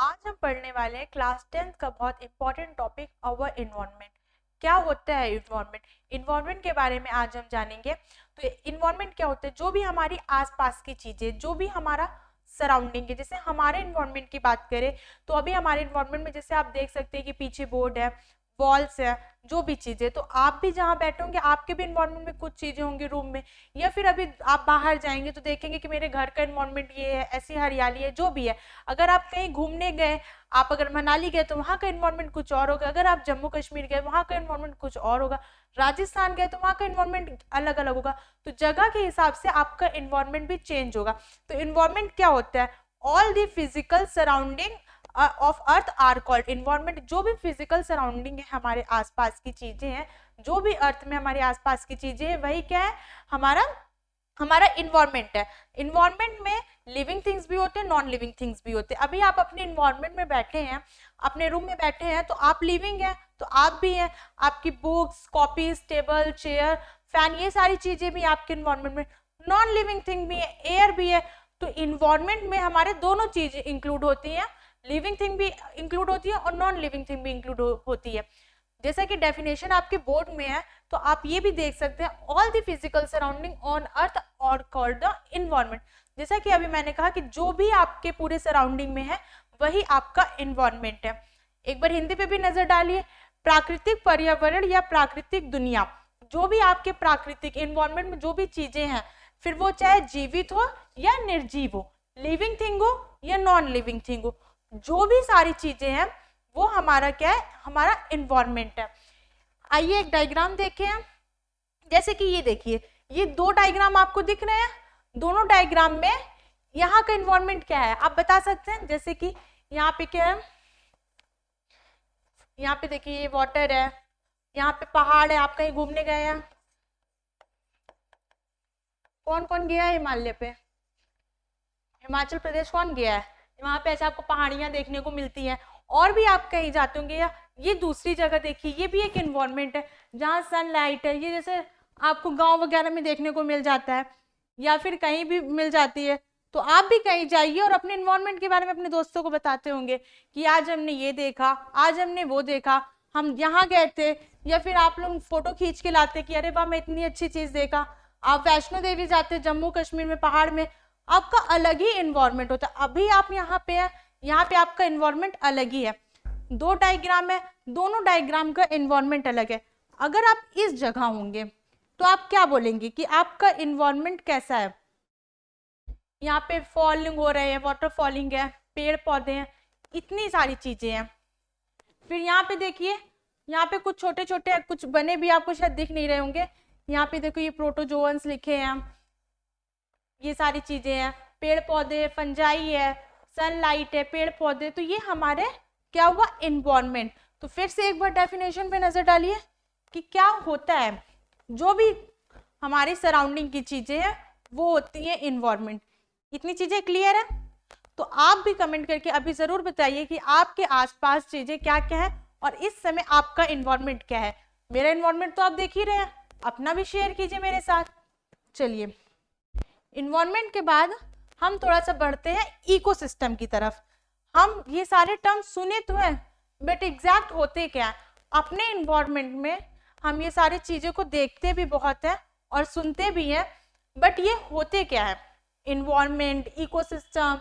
आज हम पढ़ने वाले हैं क्लास 10th का बहुत इंपॉर्टेंट टॉपिक अवर इन्वायरमेंट। क्या होता है इन्वायरमेंट? इन्वायरमेंट के बारे में आज हम जानेंगे। तो इन्वायरमेंट क्या होता है? जो भी हमारी आसपास की चीजें, जो भी हमारा सराउंडिंग है। जैसे हमारे इन्वायरमेंट की बात करें तो अभी हमारे इन्वायरमेंट में जैसे आप देख सकते हैं कि पीछे बोर्ड है, वॉल्स है, जो भी चीजें, तो आप भी जहाँ बैठे होंगे आपके भी इन्वायरमेंट में कुछ चीजें होंगी रूम में, या फिर अभी आप बाहर जाएंगे तो देखेंगे कि मेरे घर का इन्वायरमेंट ये है, ऐसी हरियाली है, जो भी है। अगर आप कहीं घूमने गए, आप अगर मनाली गए तो वहाँ का इन्वायरमेंट कुछ और होगा, अगर आप जम्मू कश्मीर गए वहाँ का इन्वायरमेंट कुछ और होगा, राजस्थान गए तो वहाँ का इन्वायरमेंट अलग अलग होगा। तो जगह के हिसाब से आपका इन्वायरमेंट भी चेंज होगा। तो इन्वायरमेंट क्या होता है? All the physical surrounding of earth are called environment. जो भी फिजिकल सराउंडिंग है, हमारे आसपास की चीजें हैं, जो भी अर्थ में हमारे आसपास की चीजें हैं, वही क्या है? हमारा इन्वायरमेंट है। इन्वायरमेंट में लिविंग थिंग्स भी होते हैं, नॉन लिविंग थिंग्स भी होते हैं। अभी आप अपने इन्वायरमेंट में बैठे हैं, अपने रूम में बैठे हैं, तो आप लिविंग हैं, तो आप भी हैं। आपकी books, copies, table, chair, fan, ये सारी चीजें भी आपके इन्वायरमेंट में। नॉन लिविंग थिंग भी है, एयर भी है। तो इन्वायरमेंट में हमारे दोनों चीजें इंक्लूड होती हैं, लिविंग थिंग भी इंक्लूड होती है और नॉन लिविंग थिंग भी इंक्लूड होती है। जैसा कि डेफिनेशन आपके बोर्ड में है, तो आप ये भी देख सकते हैं, all the physical surrounding on earth और कॉल्ड द इन्वायरमेंट। जैसा कि अभी मैंने कहा कि जो भी आपके पूरे सराउंडिंग में है वही आपका इन्वायरमेंट है। एक बार हिंदी पे भी नजर डालिए। प्राकृतिक पर्यावरण या प्राकृतिक दुनिया, जो भी आपके प्राकृतिक इन्वायरमेंट में जो भी चीजें हैं, फिर वो चाहे जीवित हो या निर्जीव हो, लिविंग थिंग हो या नॉन लिविंग थिंग हो, जो भी सारी चीजें हैं वो हमारा क्या है? हमारा इन्वायरमेंट है। आइए एक डायग्राम देखें हम। जैसे कि ये देखिए, ये दो डायग्राम आपको दिख रहे हैं। दोनों डायग्राम में यहाँ का इन्वायरमेंट क्या है आप बता सकते हैं? जैसे कि यहाँ पे क्या है? यहाँ पे देखिए ये वाटर है, यहाँ पे पहाड़ है। आप कहीं घूमने गए हैं? कौन कौन गया है हिमालय पे? हिमाचल प्रदेश कौन गया है? वहां पे ऐसे आपको पहाड़ियां देखने को मिलती हैं। और भी आप कहीं जाते होंगे, या ये दूसरी जगह देखिए, ये भी एक इन्वायरमेंट है जहाँ सनलाइट है। ये जैसे आपको गांव वगैरह में देखने को मिल जाता है, या फिर कहीं भी मिल जाती है। तो आप भी कहीं जाइए और अपने इन्वायरमेंट के बारे में अपने दोस्तों को बताते होंगे कि आज हमने ये देखा, आज हमने वो देखा, हम यहाँ गए थे। या फिर आप लोग फोटो खींच के लाते कि अरे वाह मैं इतनी अच्छी चीज देखा। आप वैष्णो देवी जाते जम्मू कश्मीर में पहाड़ में, आपका अलग ही इन्वायरमेंट होता है। अभी आप यहाँ पे है, यहाँ पे आपका इन्वायरमेंट अलग ही है। दो डायग्राम है, दोनों डायग्राम का इन्वायरमेंट अलग है। अगर आप इस जगह होंगे तो आप क्या बोलेंगे कि आपका इन्वायरमेंट कैसा है? यहाँ पे फॉलिंग हो रहे हैं, वाटर फॉलिंग है, पेड़ पौधे हैं, इतनी सारी चीजें हैं। फिर यहाँ पे देखिए, यहाँ पे कुछ छोटे छोटे कुछ बने भी आपको शायद दिख नहीं रहे होंगे। यहाँ पे देखो ये प्रोटोजोअन्स लिखे हैं, ये सारी चीजें हैं, पेड़ पौधे, फंजाई है, सनलाइट है, पेड़ पौधे। तो ये हमारे क्या हुआ? इन्वायरमेंट। तो फिर से एक बार डेफिनेशन पे नजर डालिए कि क्या होता है। जो भी हमारी सराउंडिंग की चीजें हैं वो होती है इन्वायरमेंट। इतनी चीजें क्लियर है? तो आप भी कमेंट करके अभी जरूर बताइए कि आपके आसपास चीजें क्या क्या है और इस समय आपका इन्वायरमेंट क्या है। मेरा इन्वायरमेंट तो आप देख ही रहे हैं, अपना भी शेयर कीजिए मेरे साथ। चलिए, इन्वायरमेंट के बाद हम थोड़ा सा बढ़ते हैं इकोसिस्टम की तरफ। हम ये सारे टर्म सुने तो हैं, बट एग्जैक्ट होते क्या है? अपने इन्वायरमेंट में हम ये सारी चीजों को देखते भी बहुत है और सुनते भी हैं, बट ये होते क्या है? Environment, ecosystem,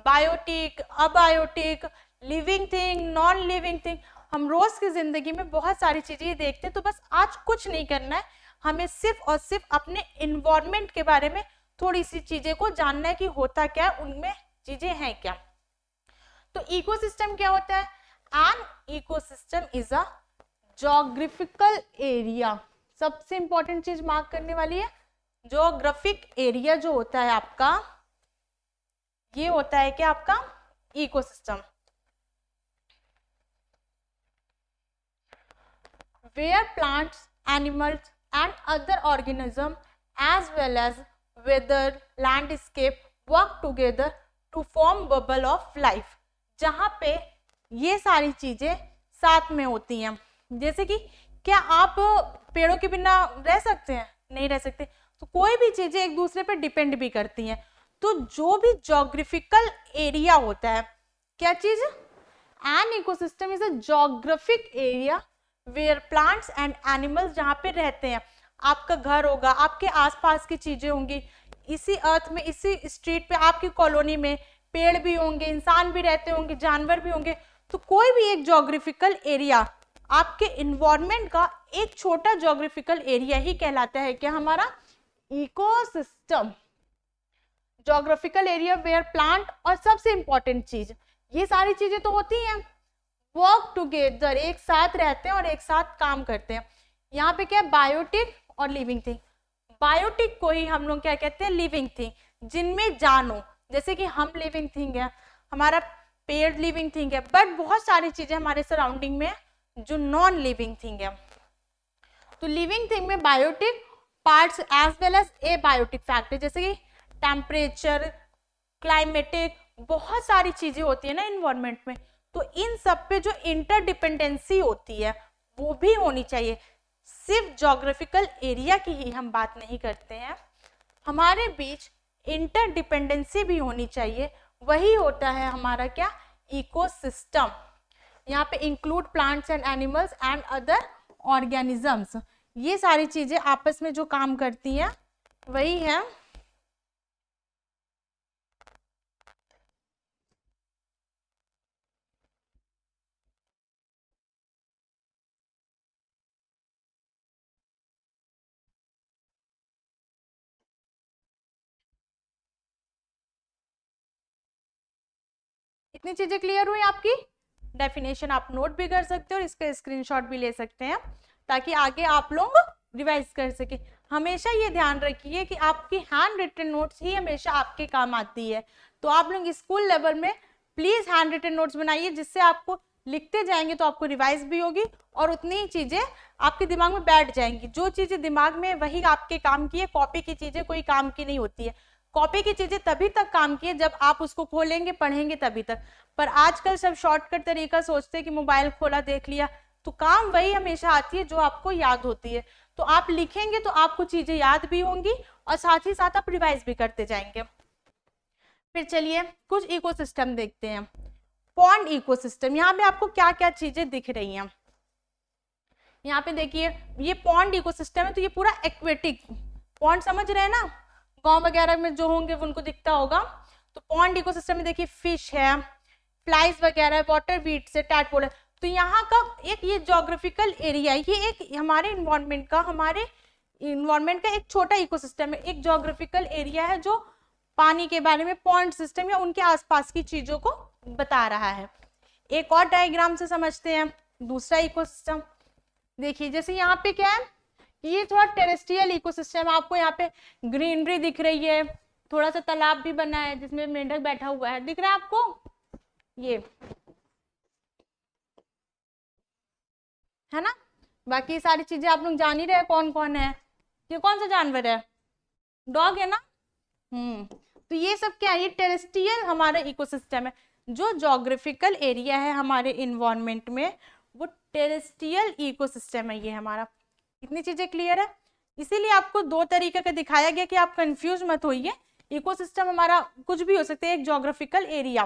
biotic, abiotic, living thing, non living thing, हम रोज की जिंदगी में बहुत सारी चीजें देखते हैं। तो बस आज कुछ नहीं करना है, हमें सिर्फ और सिर्फ अपने इन्वायरमेंट के बारे में थोड़ी सी चीजें को जानना है कि होता क्या, उनमें चीजें हैं क्या। तो इकोसिस्टम क्या होता है? N ecosystem is a geographical area. सबसे इंपॉर्टेंट चीज मार्क करने वाली है, ज्योग्राफिक एरिया जो होता है आपका, ये होता है क्या आपका ecosystem. Where plants, animals and other organism as well as weather, landscape work together to form bubble of life। जहाँ पे ये सारी चीजें साथ में होती हैं। जैसे कि क्या आप पेड़ों के बिना रह सकते हैं? नहीं रह सकते। तो कोई भी चीजें एक दूसरे पे डिपेंड भी करती हैं। तो जो भी ज्योग्राफिकल एरिया होता है, क्या चीज? An ecosystem is a geographic area where plants and animals, जहाँ पे रहते हैं, आपका घर होगा, आपके आसपास की चीजें होंगी, इसी अर्थ में, इसी स्ट्रीट पे, आपकी कॉलोनी में पेड़ भी होंगे, इंसान भी रहते होंगे, जानवर भी होंगे। तो कोई भी एक जोग्राफिकल एरिया आपके इन्वायरमेंट का एक छोटा जोग्राफिकल एरिया ही कहलाता है क्या? हमारा ecosystem. Geographical area where plant, और सबसे इंपॉर्टेंट चीज, ये सारी चीजें तो होती हैं, वर्क टुगेदर, एक साथ रहते हैं और एक साथ काम करते हैं। यहाँ पे क्या है? बायोटिक और लिविंग थिंग। बायोटिक को ही हम लोग क्या कहते हैं? लिविंग थिंग, जिनमें जान हो, जैसे कि हम लिविंग थिंग है, हमारा पेड़ लिविंग थिंग है, बट बहुत सारी चीजें हमारे सराउंडिंग में जो नॉन लिविंग थिंग है। तो लिविंग थिंग में biotic parts as well as a biotic factor, जैसे कि टेम्परेचर, क्लाइमेटिक, बहुत सारी चीजें होती है ना इन्वायरमेंट में, तो इन सब पे जो इंटरडिपेंडेंसी होती है वो भी होनी चाहिए। सिर्फ जोग्राफिकल एरिया की ही हम बात नहीं करते हैं, हमारे बीच इंटरडिपेंडेंसी भी होनी चाहिए, वही होता है हमारा क्या? इकोसिस्टम। यहाँ पे include plants and animals and other organisms, ये सारी चीजें आपस में जो काम करती हैं वही है इतनी चीजें क्लियर हुई आपकी? डेफिनेशन आप नोट भी कर सकते हो और इसका स्क्रीनशॉट भी ले सकते हैं ताकि आगे आप लोग रिवाइज कर सके। हमेशा ये ध्यान रखिए कि आपकी हैंड रिटन नोट्स ही हमेशा आपके काम आती है, तो आप लोग स्कूल लेवल में प्लीज हैंड रिटन नोट्स बनाइए, जिससे आपको लिखते जाएंगे तो आपको रिवाइज भी होगी और उतनी ही चीजें आपके दिमाग में बैठ जाएंगी। जो चीजें दिमाग में वही आपके काम की है, कॉपी की चीजें कोई काम की नहीं होती है। कॉपी की चीजें तभी तक काम की है जब आप उसको खोलेंगे, पढ़ेंगे, तभी तक। पर आजकल सब शॉर्टकट तरीका सोचते हैं कि मोबाइल खोला, देख लिया, तो काम वही हमेशा आती है जो आपको याद होती है। तो आप लिखेंगे तो आपको चीजें याद भी होंगी और साथ ही साथ आप रिवाइज भी करते जाएंगे। फिर चलिए कुछ इकोसिस्टम देखते हैं। पॉन्ड इकोसिस्टम, यहाँ पे आपको क्या क्या चीजें दिख रही हैं? यहाँ पे देखिए, ये पॉन्ड इकोसिस्टम है, तो ये पूरा एक्वेटिक पॉन्ड, समझ रहे हैं ना, गांव वगैरह में जो होंगे उनको दिखता होगा। तो पॉन्ड इकोसिस्टम में देखिए फिश है, फ्लाइज वगैरह, वाटर बीट्स है, टैडपोल है। तो यहाँ का एक ये जोग्राफिकल एरिया, ये एक हमारे इन्वायरमेंट का एक छोटा इकोसिस्टम है, एक जोग्राफिकल एरिया है जो पानी के बारे में, पॉन्ड सिस्टम या उनके आसपास की चीजों को बता रहा है। एक और डायग्राम से समझते हैं दूसरा इकोसिस्टम। देखिए जैसे यहाँ पे क्या है, ये थोड़ा टेरेस्ट्रियल इकोसिस्टम, आपको यहाँ पे ग्रीनरी दिख रही है, थोड़ा सा तालाब भी बना है जिसमें मेंढक बैठा हुआ है, दिख रहा है आपको? ये है ना। बाकी सारी चीजें आप लोग जान ही रहे कौन कौन है। ये कौन सा जानवर है? डॉग है ना। तो ये सब क्या है? ये टेरेस्ट्रियल हमारा इकोसिस्टम है। जो जोग्राफिकल एरिया है हमारे इन्वायरमेंट में, वो टेरेस्ट्रियल इकोसिस्टम है ये हमारा। इतनी चीजें क्लियर है? इसीलिए आपको दो तरीके का दिखाया गया कि आप कंफ्यूज मत होइए। इकोसिस्टम हमारा कुछ भी हो सकता है, एक जोग्राफिकल एरिया।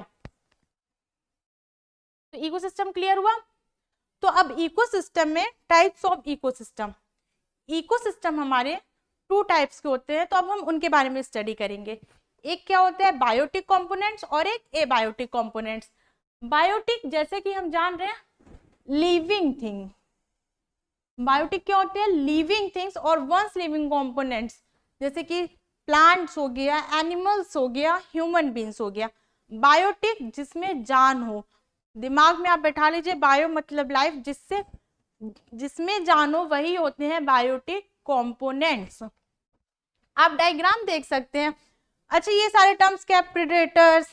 तो इकोसिस्टम क्लियर हुआ। तो अब इकोसिस्टम में टाइप्स ऑफ इकोसिस्टम, इकोसिस्टम हमारे टू टाइप्स के होते हैं, तो अब हम उनके बारे में स्टडी करेंगे। एक क्या होता है? बायोटिक कंपोनेंट्स और एक एबायोटिक कंपोनेंट्स। बायोटिक जैसे कि हम जान रहे हैं लिविंग थिंग, बायोटिक क्या होते हैं? लिविंग थिंग्स और वंस लिविंग कंपोनेंट्स, जैसे कि प्लांट्स हो गया, एनिमल्स हो गया, ह्यूमन बींग्स हो गया। बायोटिक जिसमें जान हो, दिमाग में आप बैठा लीजिए, बायो मतलब लाइफ, जिसमें जान हो वही होते हैं बायोटिक कंपोनेंट्स। आप डायग्राम देख सकते हैं। अच्छा ये सारे टर्म्स क्या? प्रेडेटर्स,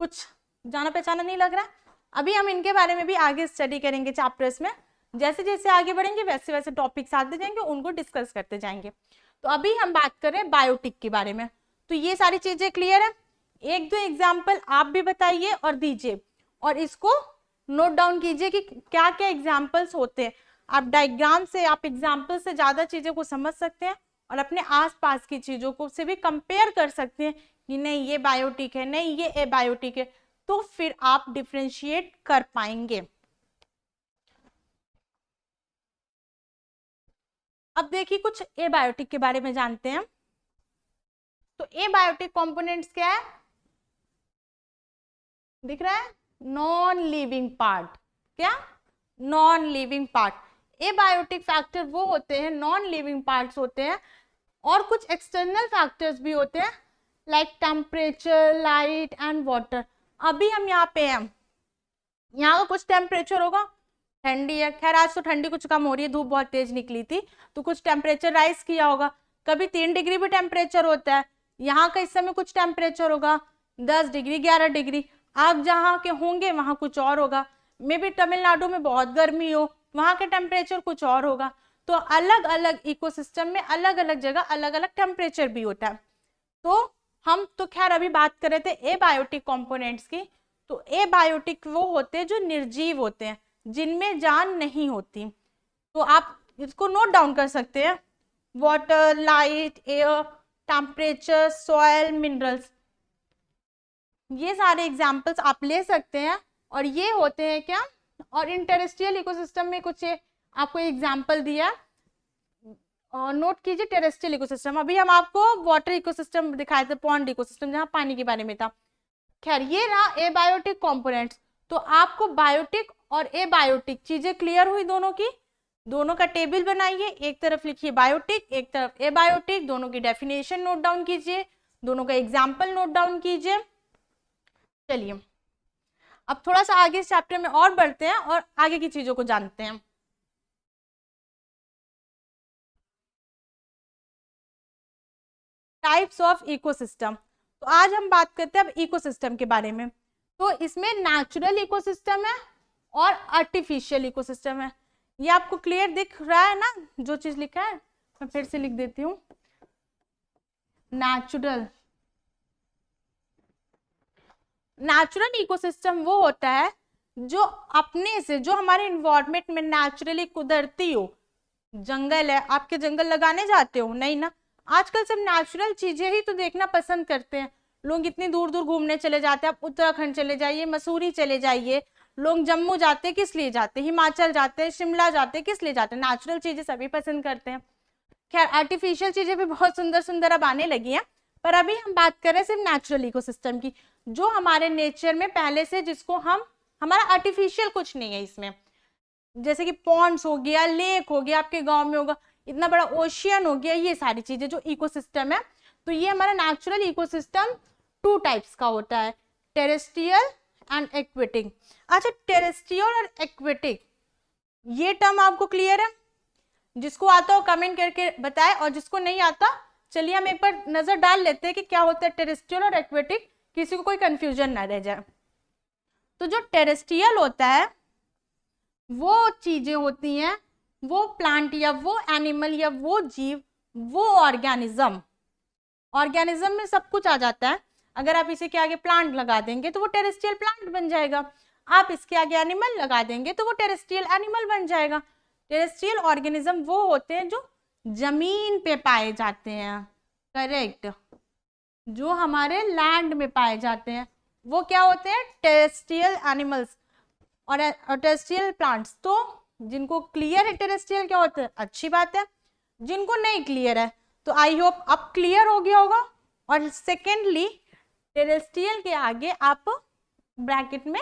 कुछ जाना पहचाना नहीं लग रहा? अभी हम इनके बारे में भी आगे स्टडी करेंगे चैप्टर्स में, जैसे जैसे आगे बढ़ेंगे वैसे वैसे टॉपिक्स आते जाएंगे, उनको डिस्कस करते जाएंगे। तो अभी हम बात कर रहे हैं बायोटिक के बारे में। तो ये सारी चीजें क्लियर है? एक दो एग्जाम्पल आप भी बताइए और दीजिए, और इसको नोट डाउन कीजिए कि क्या क्या एग्जाम्पल्स होते हैं। आप डायग्राम से, आप एग्जाम्पल से ज्यादा चीजों को समझ सकते हैं और अपने आसपास की चीजों को से भी कंपेयर कर सकते हैं कि नहीं ये बायोटिक है, नहीं ये एबायोटिक है। तो फिर आप डिफरेंशिएट कर पाएंगे। अब देखिए कुछ एबायोटिक के बारे में जानते हैं। तो एबायोटिक कंपोनेंट्स क्या है, दिख रहा है, नॉन लिविंग पार्ट। क्या, non living part. Abiotic factor वो होते हैं, नॉन लिविंग पार्ट्स होते हैं, और कुछ एक्सटर्नल फैक्टर्स भी होते हैं like temperature, light and water. अभी हम यहाँ पे हैं, यहाँ का कुछ टेम्परेचर होगा, ठंडी है, खैर आज तो ठंडी कुछ कम हो रही है, धूप बहुत तेज निकली थी, तो कुछ टेम्परेचर राइज किया होगा। कभी 3 डिग्री भी टेम्परेचर होता है, यहाँ का इस समय कुछ टेम्परेचर होगा 10 डिग्री 11 डिग्री। आप जहाँ के होंगे वहाँ कुछ और होगा, मे बी तमिलनाडु में बहुत गर्मी हो, वहाँ के टेम्परेचर कुछ और होगा। तो अलग अलग इकोसिस्टम में अलग अलग जगह अलग अलग टेम्परेचर भी होता है। तो हम तो खैर अभी बात कर रहे थे एबायोटिक कंपोनेंट्स की। तो एबायोटिक वो होते हैं जो निर्जीव होते हैं, जिनमें जान नहीं होती। तो आप इसको नोट डाउन कर सकते हैं, water, light, air, temperature, soil, minerals, ये सारे एग्जाम्पल्स आप ले सकते हैं। और ये होते हैं क्या, और टेरेस्ट्रियल इकोसिस्टम में कुछ आपको एग्जाम्पल दिया, नोट कीजिए टेरेस्ट्रियल इकोसिस्टम। अभी हम आपको वाटर इकोसिस्टम दिखाए थे, पॉन्ड इकोसिस्टम जहाँ पानी के बारे में था। खैर ये रहा एबायोटिक कंपोनेंट्स। तो आपको बायोटिक और एबायोटिक चीजें क्लियर हुई दोनों की। दोनों का टेबल बनाइए, एक तरफ लिखिए बायोटिक, एक तरफ एबायोटिक, दोनों की डेफिनेशन नोट डाउन कीजिए, दोनों का एग्जाम्पल नोट डाउन कीजिए। चलिए अब थोड़ा सा आगे इस चैप्टर में और बढ़ते हैं और आगे की चीजों को जानते हैं। Types of ecosystem. तो आज हम बात करते हैं अब इकोसिस्टम के बारे में। तो इसमें नेचुरल इकोसिस्टम है और आर्टिफिशियल इकोसिस्टम है। ये आपको क्लियर दिख रहा है ना, जो चीज लिखा है मैं फिर से लिख देती हूँ। नेचुरल इकोसिस्टम वो होता है जो अपने से, जो हमारे इन्वायरमेंट में नेचुरली कुदरती हो। जंगल है, आपके जंगल लगाने जाते हो नहीं ना, आजकल सब नेचुरल चीजें ही तो देखना पसंद करते हैं। लोग इतनी दूर दूर घूमने चले जाते हैं, आप उत्तराखंड चले जाइए, मसूरी चले जाइए, लोग जम्मू जाते हैं, किस लिए जाते हैं, हिमाचल जाते हैं, शिमला जाते हैं, किस लिए जाते हैं, नेचुरल चीजें सभी पसंद करते हैं। खैर आर्टिफिशियल चीजें भी बहुत सुंदर सुंदर अब आने लगी हैं, पर अभी हम बात कर रहे हैं सिर्फ नेचुरल इकोसिस्टम की, जो हमारे नेचर में पहले से, जिसको हम, हमारा आर्टिफिशियल कुछ नहीं है इसमें। जैसे कि पॉन्ड्स हो गया, लेक हो गया, आपके गांव में होगा, इतना बड़ा ओशियन हो गया, ये सारी चीजें जो इकोसिस्टम है। तो ये हमारा नेचुरल इकोसिस्टम 2 टाइप्स का होता है, टेरेस्ट्रियल एंड एक्वेटिक। अच्छा, टेरेस्ट्रियल और एक्वेटिक ये टर्म आपको क्लियर है? जिसको आता हो कमेंट करके बताए, और जिसको नहीं आता चलिए हम एक बार नजर डाल लेते हैं कि क्या होता है टेरेस्ट्रियल और एक्वेटिक, किसी को कोई कंफ्यूजन ना रह जाए। तो जो टेरेस्ट्रियल होता है वो चीजें होती हैं, वो प्लांट या वो एनिमल या वो जीव, वो ऑर्गेनिज्म, ऑर्गेनिज्म में सब कुछ आ जाता है। अगर आप इसे के आगे प्लांट लगा देंगे तो वो टेरेस्ट्रियल प्लांट बन जाएगा, आप इसके आगे एनिमल लगा देंगे तो वो टेरेस्ट्रियल एनिमल बन जाएगा। टेरेस्ट्रियल ऑर्गेनिज्म वो होते हैं जो जमीन पे पाए जाते हैं, करेक्ट, जो हमारे लैंड में पाए जाते हैं वो क्या होते हैं, टेरेस्ट्रियल एनिमल्स और टेरेस्ट्रियल प्लांट्स। तो जिनको क्लियर है टेरेस्ट्रियल क्या होता है, अच्छी बात है, जिनको नहीं क्लियर है तो आई होप अब क्लियर हो गया होगा। और सेकेंडली टेरेस्ट्रियल के आगे आप ब्रैकेट में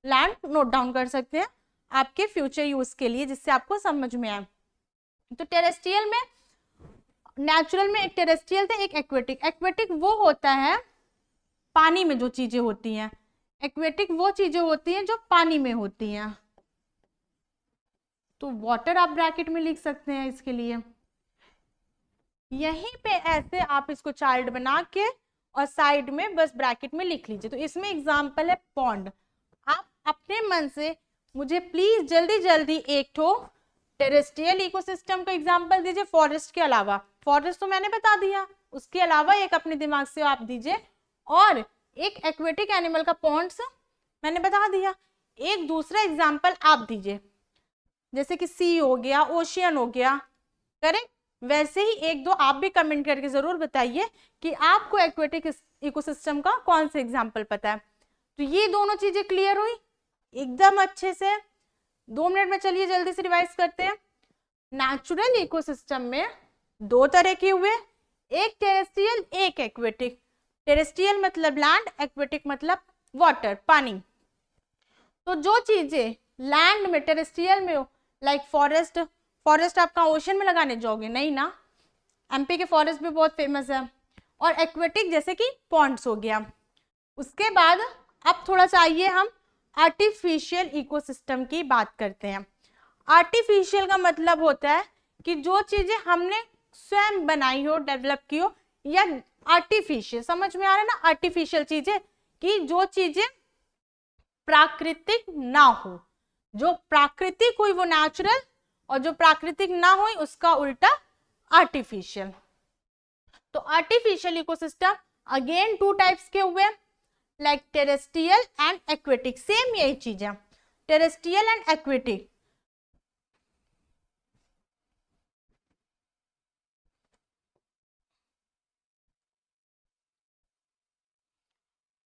लैंड नोट डाउन कर सकते हैं आपके फ्यूचर यूज के लिए, जिससे आपको समझ में आए। तो टेरेस्ट्रियल में, नेचुरल में एक टेरेस्ट्रियल था, एक एक्वेटिक। एक्वेटिक वो होता है पानी में जो चीजें होती हैं, एक्वेटिक वो चीजें होती हैं जो पानी में होती हैं। तो वाटर आप ब्रैकेट में लिख सकते हैं इसके लिए, यहीं पे ऐसे आप इसको चाइल्ड बना के और साइड में बस ब्रैकेट में लिख लीजिए। तो इसमें एग्जांपल है पॉन्ड। आप अपने मन से मुझे प्लीज जल्दी जल्दी एक तो टेरेस्ट्रियल इकोसिस्टम का एग्जांपल दीजिए, फॉरेस्ट के अलावा। फॉरेस्ट तो मैंने बता दिया, उसके अलावा एक अपने दिमाग से आप दीजिए, और एक एक्वेटिक एनिमल का पॉन्ड्स मैंने बता दिया। एक दूसरा एग्जांपल आप दीजिए, जैसे कि सी हो गया, ओशियन हो गया, करेक्ट। वैसे ही एक दो आप भी कमेंट करके जरूर बताइए कि आपको एक्वेटिक इकोसिस्टम का कौन सा एग्जांपल पता है। तो ये दोनों चीजें क्लियर हुई एकदम अच्छे से। 2 मिनट में चलिए जल्दी से रिवाइज करते हैं। नेचुरल इकोसिस्टम में दो तरह के हुए, एक टेरेस्ट्रियल एक एक्वेटिक। टेरेस्ट्रियल मतलब लैंड, एक्वेटिक मतलब वाटर पानी। तो जो चीजें लैंड में टेरेस्ट्रियल में हो, लाइक फॉरेस्ट, फॉरेस्ट आपका ओशन में लगाने जाओगे नहीं ना, एमपी के फॉरेस्ट भी बहुत फेमस है। और एक्वेटिक जैसे कि पॉन्ड्स हो गया। उसके बाद अब थोड़ा सा आइए हम आर्टिफिशियल इकोसिस्टम की बात करते हैं। आर्टिफिशियल का मतलब होता है कि जो चीजें हमने स्वयं बनाई हो, डेवलप की हो, या आर्टिफिशियल, समझ में आ रहा है ना, आर्टिफिशियल चीजें कि जो चीजें प्राकृतिक ना हो। जो प्राकृतिक हुई वो नेचुरल, और जो प्राकृतिक ना हुई उसका उल्टा आर्टिफिशियल। तो आर्टिफिशियल इकोसिस्टम अगेन 2 टाइप्स के हुए, like terrestrial and aquatic. Same यही चीज है, terrestrial and aquatic.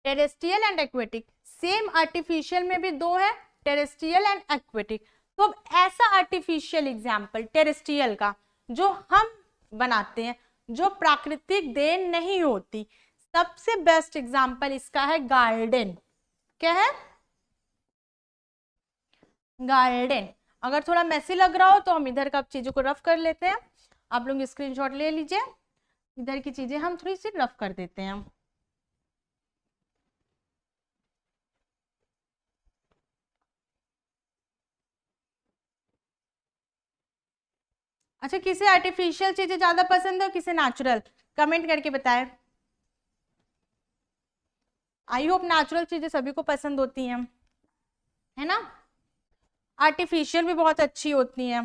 Terrestrial and aquatic same, artificial में भी दो है, टेरेस्ट्रियल एंड एक्वेटिक। तो अब ऐसा आर्टिफिशियल एग्जाम्पल टेरेस्ट्रियल का जो हम बनाते हैं, जो प्राकृतिक देन नहीं होती, सबसे बेस्ट एग्जाम्पल इसका है गार्डन। क्या है? गार्डन। अगर थोड़ा मैसी लग रहा हो तो हम इधर का चीजों को रफ कर लेते हैं। आप लोग स्क्रीनशॉट ले लीजिए, इधर की चीजें हम थोड़ी सी रफ कर देते हैं। अच्छा, किसे आर्टिफिशियल चीजें ज्यादा पसंद है, किसे नेचुरल? कमेंट करके बताएं। आई होप नेचुरल चीजें सभी को पसंद होती हैं, है ना। आर्टिफिशियल भी बहुत अच्छी होती हैं।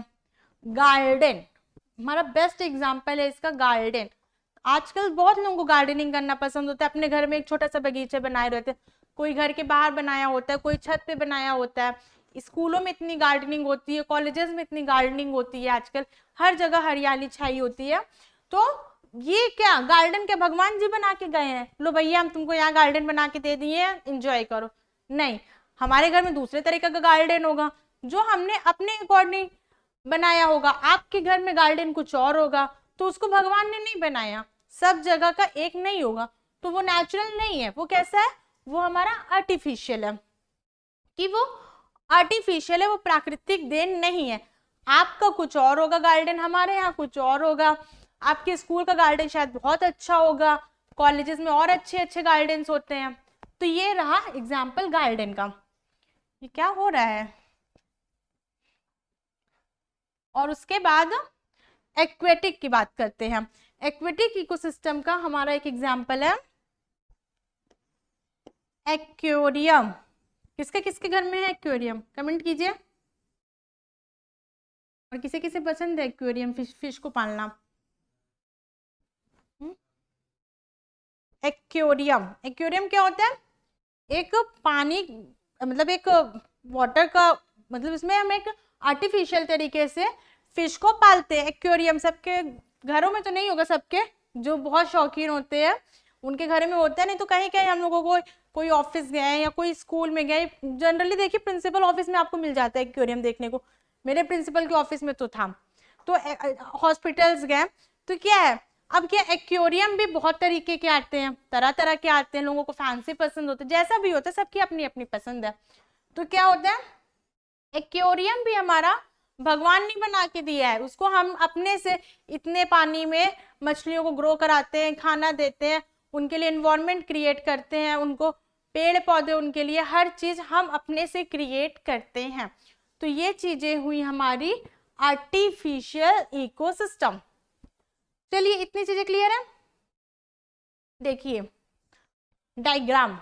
गार्डन हमारा बेस्ट एग्जाम्पल है इसका, गार्डन। आजकल बहुत लोगों को गार्डनिंग करना पसंद होता है, अपने घर में एक छोटा सा बगीचा बनाए रहते हैं। कोई घर के बाहर बनाया होता है, कोई छत पे बनाया होता है। स्कूलों में इतनी गार्डनिंग होती है, कॉलेजेस में इतनी गार्डनिंग होती है, आजकल हर जगह हरियाली छाई होती है। तो ये क्या गार्डन के भगवान जी बना के गए हैं, लो भैया हम तुमको यहाँ गार्डन बना के दे दिए हैं, एंजॉय करो? नहीं, हमारे घर में दूसरे तरीके का गार्डन होगा जो हमने अपने अकॉर्डिंग बनाया होगा। आपके घर में गार्डन कुछ और होगा, तो उसको भगवान ने नहीं बनाया, सब जगह का एक नहीं होगा, तो वो नेचुरल नहीं है। वो कैसा है? वो हमारा आर्टिफिशियल है, कि वो आर्टिफिशियल है, वो प्राकृतिक देन नहीं है। आपका कुछ और होगा गार्डन, हमारे यहाँ कुछ और होगा। आपके स्कूल का गार्डन शायद बहुत अच्छा होगा, कॉलेजेस में और अच्छे अच्छे गार्डन्स होते हैं। तो ये रहा एग्जाम्पल गार्डन का। ये क्या हो रहा है? और उसके बाद एक्वेटिक की बात करते हैं। एक्वेटिक इकोसिस्टम का हमारा एक एग्जाम्पल है एक्वेरियम। किसके किसके घर में है एक्वेरियम? कमेंट कीजिए। और किसे किसे पसंद है एक्वेरियम, फिश को पालना? एक्वेरियम, एक्वेरियम क्या होता है? एक पानी, मतलब एक वाटर का, मतलब इसमें हम एक आर्टिफिशियल तरीके से फिश को पालते हैं। एक्वेरियम सबके घरों में तो नहीं होगा, सबके जो बहुत शौकीन होते हैं उनके घर में होता है, नहीं तो कहीं कहीं हम लोगों को कोई ऑफिस गए या कोई स्कूल में गए, जनरली देखिए प्रिंसिपल ऑफिस में आपको मिल जाता है एक्वेरियम देखने को। मेरे प्रिंसिपल के ऑफिस में तो था। तो हॉस्पिटल्स गए तो क्या है, अब क्या एक्वेरियम भी बहुत तरीके के आते हैं, तरह तरह के आते हैं, लोगों को फैंसी पसंद होते हैं, जैसा भी होता है सबकी अपनी अपनी पसंद है। तो क्या होता है, एक्वेरियम भी हमारा भगवान ने बना के दिया है, उसको हम अपने से इतने पानी में मछलियों को ग्रो कराते हैं, खाना देते हैं, उनके लिए एनवायरनमेंट क्रिएट करते हैं, उनको पेड़ पौधे, उनके लिए हर चीज हम अपने से क्रिएट करते हैं। तो ये चीजें हुई हमारी आर्टिफिशियल इकोसिस्टम। चलिए इतनी चीजें क्लियर है। देखिए डायग्राम,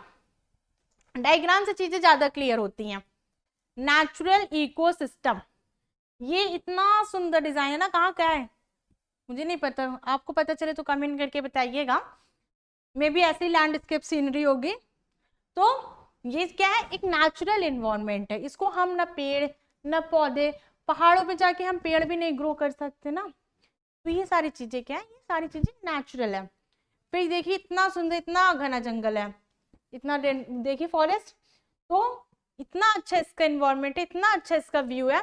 डायग्राम से चीजें ज्यादा क्लियर होती हैं। नेचुरल इकोसिस्टम, ये इतना सुंदर डिजाइन है ना, कहाँ का है मुझे नहीं पता, आपको पता चले तो कमेंट करके बताइएगा। मे बी ऐसी लैंडस्केप सीनरी होगी। तो ये क्या है, एक नेचुरल इन्वायरमेंट है, इसको हम ना पेड़ न पौधे, पहाड़ों पे जाके हम पेड़ भी नहीं ग्रो कर सकते ना। तो ये सारी चीजें क्या है, ये सारी चीजें नेचुरल है। फिर देखिए इतना सुंदर, इतना घना जंगल है, इतना देखिए फॉरेस्ट, तो इतना अच्छा इसका इन्वायरमेंट है, इतना अच्छा इसका व्यू है,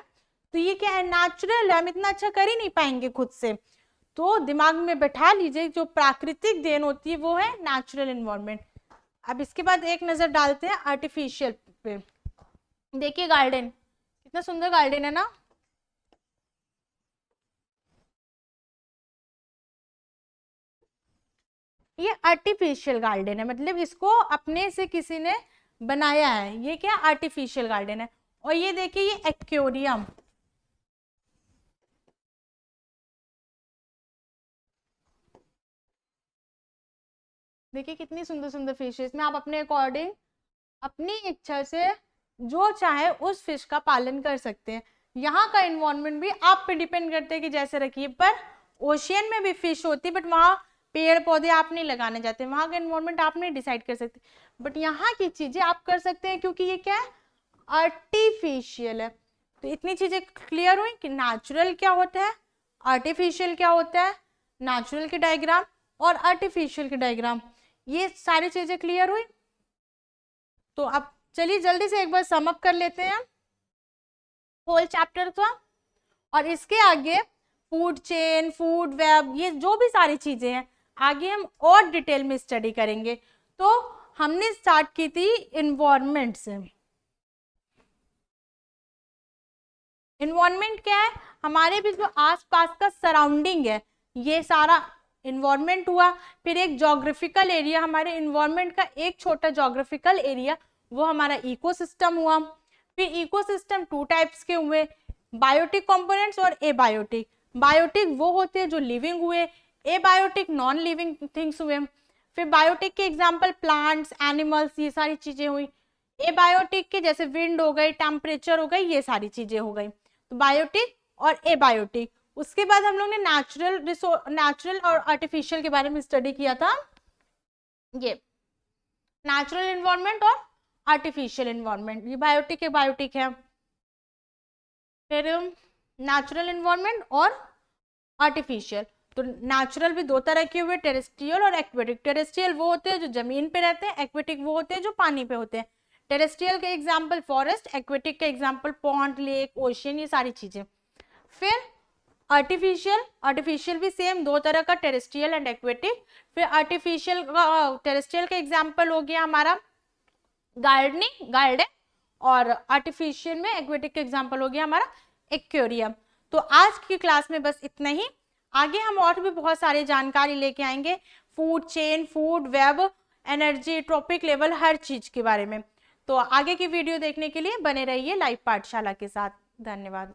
तो ये क्या है, नेचुरल है, हम इतना अच्छा कर ही नहीं पाएंगे खुद से। तो दिमाग में बैठा लीजिए, जो प्राकृतिक देन होती है वो है नेचुरल इन्वायरमेंट। अब इसके बाद एक नजर डालते हैं आर्टिफिशियल पे। देखिए गार्डन, कितना सुंदर गार्डन है ना। ये आर्टिफिशियल गार्डन है, मतलब इसको अपने से किसी ने बनाया है, ये क्या आर्टिफिशियल गार्डन है। और ये देखिए ये एक्वेरियम, देखिए कितनी सुंदर सुंदर फिशेस में आप अपने अकॉर्डिंग अपनी इच्छा से जो चाहे उस फिश का पालन कर सकते हैं। यहाँ का इन्वायरमेंट भी आप पे डिपेंड करते हैं कि जैसे रखिए, पर ओशियन में भी फिश होती है, बट वहाँ पेड़ पौधे आप नहीं लगाने जाते, वहाँ का इन्वायरमेंट आप नहीं डिसाइड कर सकते, बट यहाँ की चीजें आप कर सकते हैं, क्योंकि ये क्या है, आर्टिफिशियल है। तो इतनी चीजें क्लियर हुई कि नेचुरल क्या होता है, आर्टिफिशियल क्या होता है, नेचुरल के डायग्राम और आर्टिफिशियल के डायग्राम, ये सारी चीजें क्लियर हुई। तो अब चलिए जल्दी से एक बार सम अप कर लेते हैं होल चैप्टर का, और इसके आगे फूड चेन, फूड वेब, ये जो भी सारी चीजें हैं आगे हम और डिटेल में स्टडी करेंगे। तो हमने स्टार्ट की थी इन्वायरमेंट से। इन्वायरमेंट क्या है, हमारे भी जो आसपास का सराउंडिंग है, ये सारा इन्वायरमेंट हुआ। फिर एक जोग्राफिकल एरिया, हमारे इन्वायरमेंट का एक छोटा जोग्राफिकल एरिया, वो हमारा इकोसिस्टम हुआ। फिर इकोसिस्टम टू टाइप्स के हुए, बायोटिक कंपोनेंट्स और एबायोटिक। बायोटिक वो होते हैं जो लिविंग हुए, एबायोटिक नॉन लिविंग थिंग्स हुए। फिर बायोटिक के एग्जांपल प्लांट्स, एनिमल्स, ये सारी चीजें हुई। एबायोटिक के जैसे विंड हो गई, टेम्परेचर हो गई, ये सारी चीजें हो गई। तो बायोटिक और एबायोटिक। उसके बाद हम लोग ने नेचुरल और आर्टिफिशियल के बारे में स्टडी किया था, ये नेचुरल इन्वायरमेंट और आर्टिफिशियल इन्वायरमेंट, ये बायोटिक है, बायोटिक है। फिर नेचुरल इन्वायरमेंट और आर्टिफिशियल। तो नेचुरल भी दो तरह के हुए, टेरेस्ट्रियल और एक्वेटिक। टेरेस्ट्रियल वो होते हैं जो जमीन पे रहते हैं, एक्वेटिक वो होते हैं जो पानी पे होते हैं। टेरेस्ट्रियल के एग्जाम्पल फॉरेस्ट, एक्वेटिक के एग्जाम्पल पॉन्ड, लेक, ओशियन, ये सारी चीजें। फिर आर्टिफिशियल, आर्टिफिशियल भी सेम दो तरह का, टेरेस्ट्रियल एंड एक्वेटिक। फिर आर्टिफिशियल का, टेरेस्ट्रियल का एग्जाम्पल हो गया हमारा गार्डन, और आर्टिफिशियल में एक्वेटिक का एग्जाम्पल हो गया हमारा एक्वेरियम। तो आज की क्लास में बस इतना ही, आगे हम और भी बहुत सारी जानकारी लेके आएंगे, food chain, food web, energy, trophic level, हर चीज के बारे में। तो आगे की वीडियो देखने के लिए बने रहिए लाइव पाठशाला के साथ। धन्यवाद।